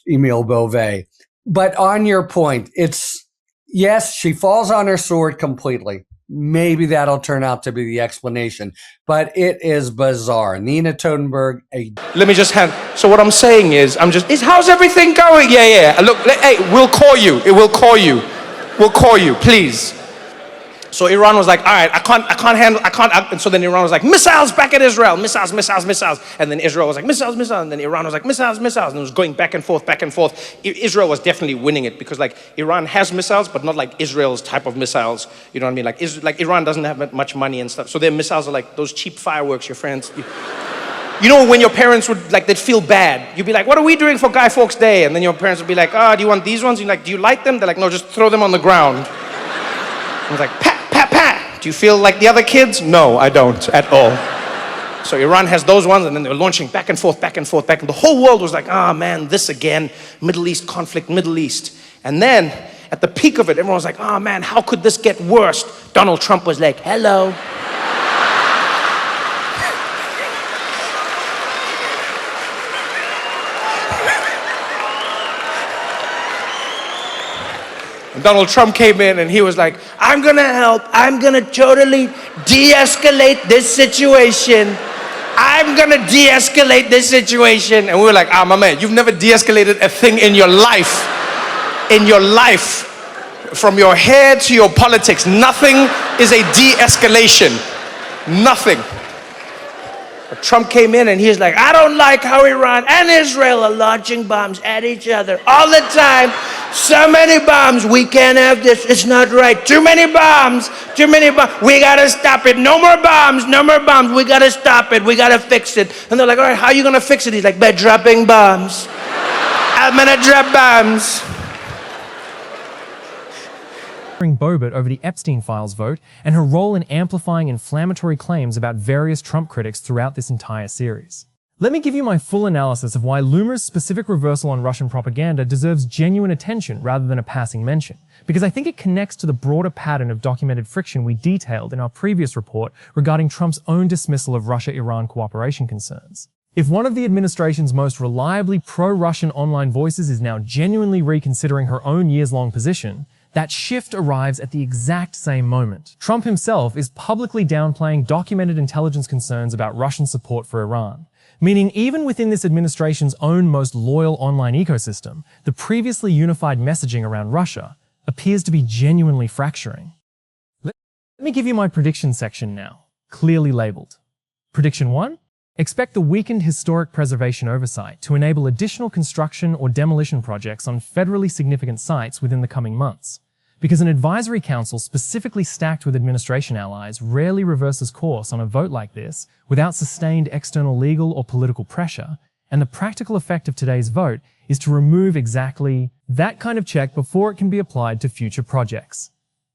Emile Beauvais? But on your point, yes, she falls on her sword completely. Maybe that'll turn out to be the explanation, but it is bizarre. Nina Totenberg, Let me just so what I'm saying is, how's everything going? Yeah. Look, hey, we'll call you. It will call you. We'll call you, please. So Iran was like, all right, I can't. And so then Iran was like, missiles back at Israel, missiles. And then Israel was like, missiles. And then Iran was like, missiles. And it was going back and forth. Israel was definitely winning it because like Iran has missiles, but not like Israel's type of missiles. You know what I mean? Like Iran doesn't have much money and stuff. So their missiles are like those cheap fireworks your friends. You know when your parents they'd feel bad. You'd be like, what are we doing for Guy Fawkes Day? And then your parents would be like, do you want these ones? You're like, do you like them? They're like, no, just throw them on the ground. I was like, pat. Do you feel like the other kids? No, I don't at all. So Iran has those ones, and then they were launching back and forth. And the whole world was like, man, this again, Middle East conflict, Middle East. And then, at the peak of it, everyone was like, man, how could this get worse? Donald Trump was like, hello. Donald Trump came in and he was like, I'm gonna help. I'm gonna totally de-escalate this situation. I'm gonna de-escalate this situation. And we were like, my man, you've never de-escalated a thing in your life. In your life. From your hair to your politics, nothing is a de-escalation. Nothing. But Trump came in and he's like, I don't like how Iran and Israel are launching bombs at each other all the time. So many bombs, we can't have this, it's not right. Too many bombs, we gotta stop it. No more bombs, we gotta stop it, we gotta fix it. And they're like, all right, how are you gonna fix it? He's like, by dropping bombs. I'm gonna drop bombs. Boebert over the Epstein Files vote and her role in amplifying inflammatory claims about various Trump critics throughout this entire series. Let me give you my full analysis of why Loomer's specific reversal on Russian propaganda deserves genuine attention rather than a passing mention, because I think it connects to the broader pattern of documented friction we detailed in our previous report regarding Trump's own dismissal of Russia-Iran cooperation concerns. If one of the administration's most reliably pro-Russian online voices is now genuinely reconsidering her own years-long position, that shift arrives at the exact same moment. Trump himself is publicly downplaying documented intelligence concerns about Russian support for Iran, meaning even within this administration's own most loyal online ecosystem, the previously unified messaging around Russia appears to be genuinely fracturing. Let me give you my prediction section now, clearly labeled. Prediction 1? Expect the weakened historic preservation oversight to enable additional construction or demolition projects on federally significant sites within the coming months, because an advisory council specifically stacked with administration allies rarely reverses course on a vote like this without sustained external legal or political pressure, and the practical effect of today's vote is to remove exactly that kind of check before it can be applied to future projects.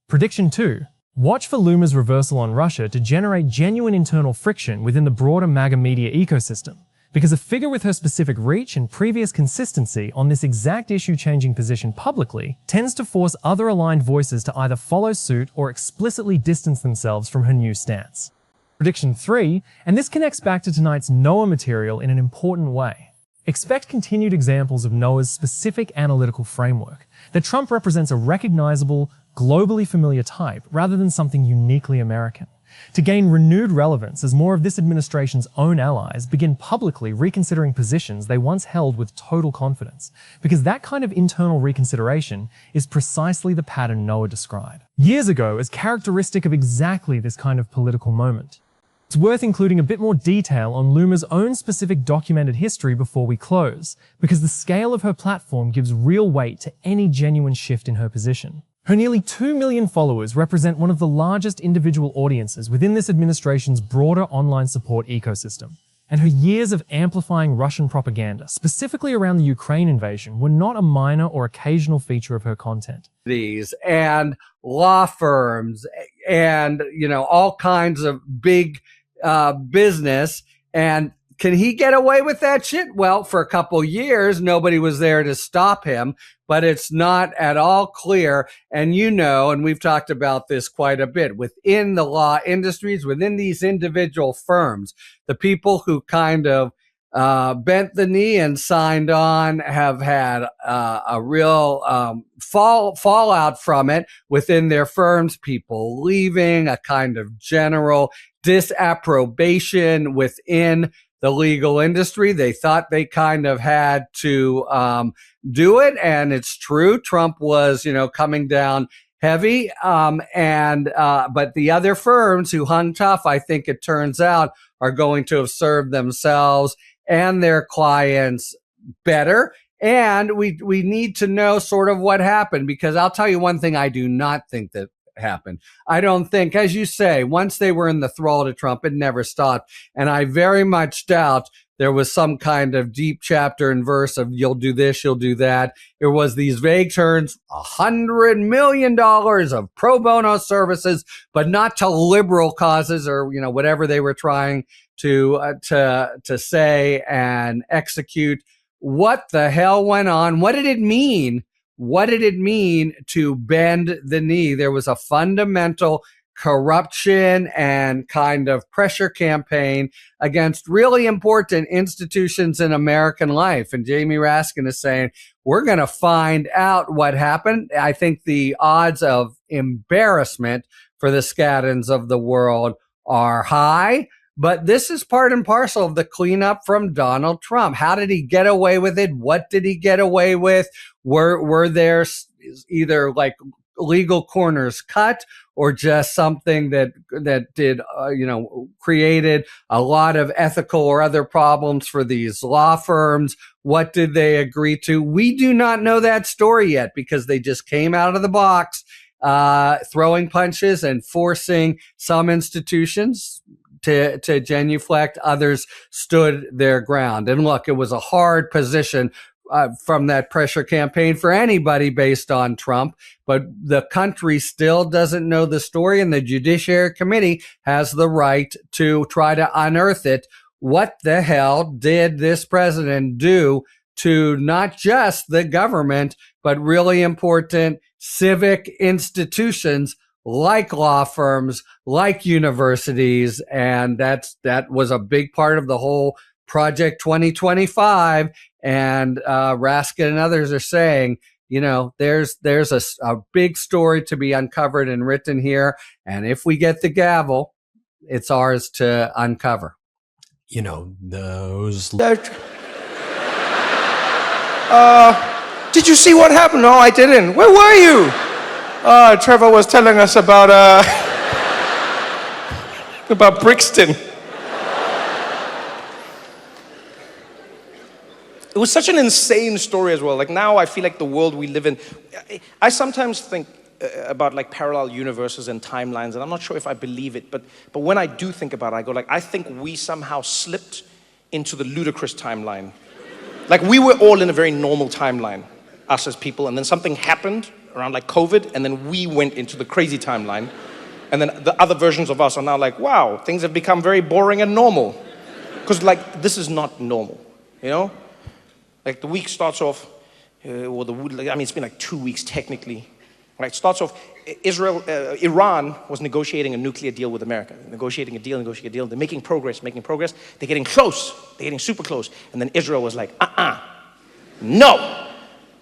Prediction 2. Watch for Loomer's reversal on Russia to generate genuine internal friction within the broader MAGA media ecosystem, because a figure with her specific reach and previous consistency on this exact issue-changing position publicly tends to force other aligned voices to either follow suit or explicitly distance themselves from her new stance. Prediction 3, and this connects back to tonight's Noah material in an important way. Expect continued examples of Noah's specific analytical framework, that Trump represents a recognizable, globally familiar type rather than something uniquely American, to gain renewed relevance as more of this administration's own allies begin publicly reconsidering positions they once held with total confidence, because that kind of internal reconsideration is precisely the pattern Noah described years ago as characteristic of exactly this kind of political moment. It's worth including a bit more detail on Luma's own specific documented history before we close, because the scale of her platform gives real weight to any genuine shift in her position. Her nearly 2 million followers represent one of the largest individual audiences within this administration's broader online support ecosystem. And her years of amplifying Russian propaganda, specifically around the Ukraine invasion, were not a minor or occasional feature of her content. And law firms and, all kinds of big business. And can he get away with that shit? Well, for a couple years, nobody was there to stop him, but it's not at all clear. And and we've talked about this quite a bit, within the law industries, within these individual firms, the people who kind of bent the knee and signed on have had a real fallout from it within their firms, people leaving, a kind of general disapprobation within the legal industry. They thought they kind of had to do it. And it's true. Trump was, coming down heavy. But the other firms who hung tough, I think it turns out, are going to have served themselves and their clients better. And we need to know sort of what happened, because I'll tell you one thing I do not think that happened. I don't think, as you say, once they were in the thrall to Trump, it never stopped. And I very much doubt there was some kind of deep chapter and verse of you'll do this, you'll do that. It was these vague terms, $100 million of pro bono services, but not to liberal causes or, whatever they were trying to say and execute. What the hell went on? What did it mean? What did it mean to bend the knee? There was a fundamental corruption and kind of pressure campaign against really important institutions in American life. And Jamie Raskin is saying, we're going to find out what happened. I think the odds of embarrassment for the Scaddons of the world are high. But this is part and parcel of the cleanup from Donald Trump. How did he get away with it? What did he get away with? Were there either like legal corners cut or just something that did, created a lot of ethical or other problems for these law firms? What did they agree to? We do not know that story yet, because they just came out of the box, throwing punches and forcing some institutions to genuflect. Others stood their ground. And look, it was a hard position from that pressure campaign for anybody based on Trump, but the country still doesn't know the story, and the Judiciary Committee has the right to try to unearth it. What the hell did this president do to not just the government, but really important civic institutions like law firms, like universities? And that was a big part of the whole Project 2025. And Raskin and others are saying, there's a big story to be uncovered and written here. And if we get the gavel, it's ours to uncover. Those. Did you see what happened? No, I didn't. Where were you? Trevor was telling us about Brixton. It was such an insane story as well. Like, now I feel like the world we live in, I sometimes think about like parallel universes and timelines, and I'm not sure if I believe it, but when I do think about it, I go like, I think we somehow slipped into the ludicrous timeline. Like, we were all in a very normal timeline, us as people, and then something happened around like COVID, and then we went into the crazy timeline, and then the other versions of us are now like, wow, things have become very boring and normal. Because like, this is not normal, Like, the week starts off, it's been like 2 weeks technically. Right, it starts off, Iran was negotiating a nuclear deal with America. Negotiating a deal. They're making progress. They're getting close. They're getting super close. And then Israel was like,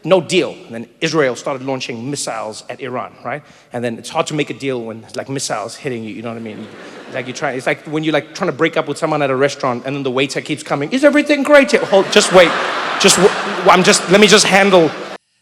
no deal. And then Israel started launching missiles at Iran, right? And then it's hard to make a deal when it's like missiles hitting you, you know what I mean? It's like when you're like trying to break up with someone at a restaurant, and then the waiter keeps coming, is everything great? Just wait. Let me just handle.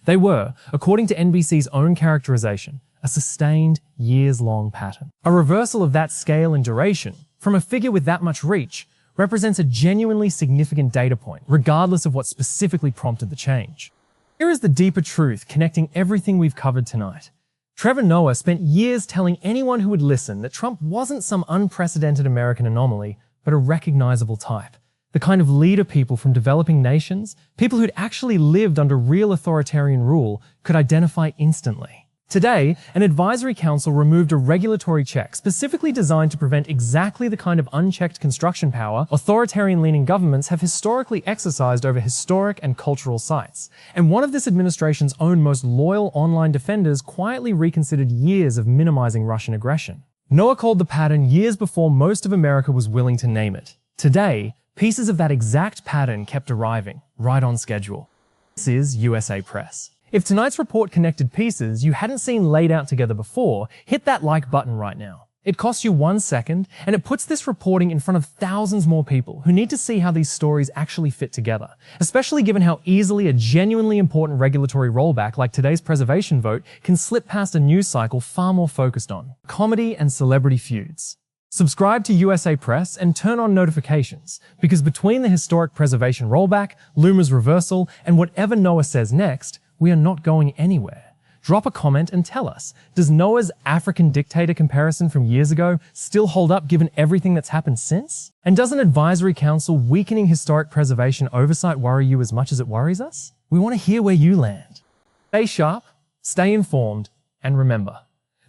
They were, according to NBC's own characterization, a sustained, years-long pattern. A reversal of that scale and duration from a figure with that much reach, represents a genuinely significant data point, regardless of what specifically prompted the change. Here is the deeper truth connecting everything we've covered tonight. Trevor Noah spent years telling anyone who would listen that Trump wasn't some unprecedented American anomaly, but a recognizable type. The kind of leader people from developing nations, people who'd actually lived under real authoritarian rule, could identify instantly. Today, an advisory council removed a regulatory check specifically designed to prevent exactly the kind of unchecked construction power authoritarian-leaning governments have historically exercised over historic and cultural sites. And one of this administration's own most loyal online defenders quietly reconsidered years of minimizing Russian aggression. Noah called the pattern years before most of America was willing to name it. Today, pieces of that exact pattern kept arriving, right on schedule. This is USA Press. If tonight's report connected pieces you hadn't seen laid out together before, hit that like button right now. It costs you 1 second, and it puts this reporting in front of thousands more people who need to see how these stories actually fit together, especially given how easily a genuinely important regulatory rollback like today's preservation vote can slip past a news cycle far more focused on comedy and celebrity feuds. Subscribe to USA Press and turn on notifications, because between the historic preservation rollback, Luma's reversal, and whatever Noah says next, we are not going anywhere. Drop a comment and tell us, does Noah's African dictator comparison from years ago still hold up given everything that's happened since? And does an advisory council weakening historic preservation oversight worry you as much as it worries us? We want to hear where you land. Stay sharp, stay informed, and remember,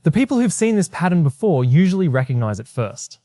the people who've seen this pattern before usually recognize it first.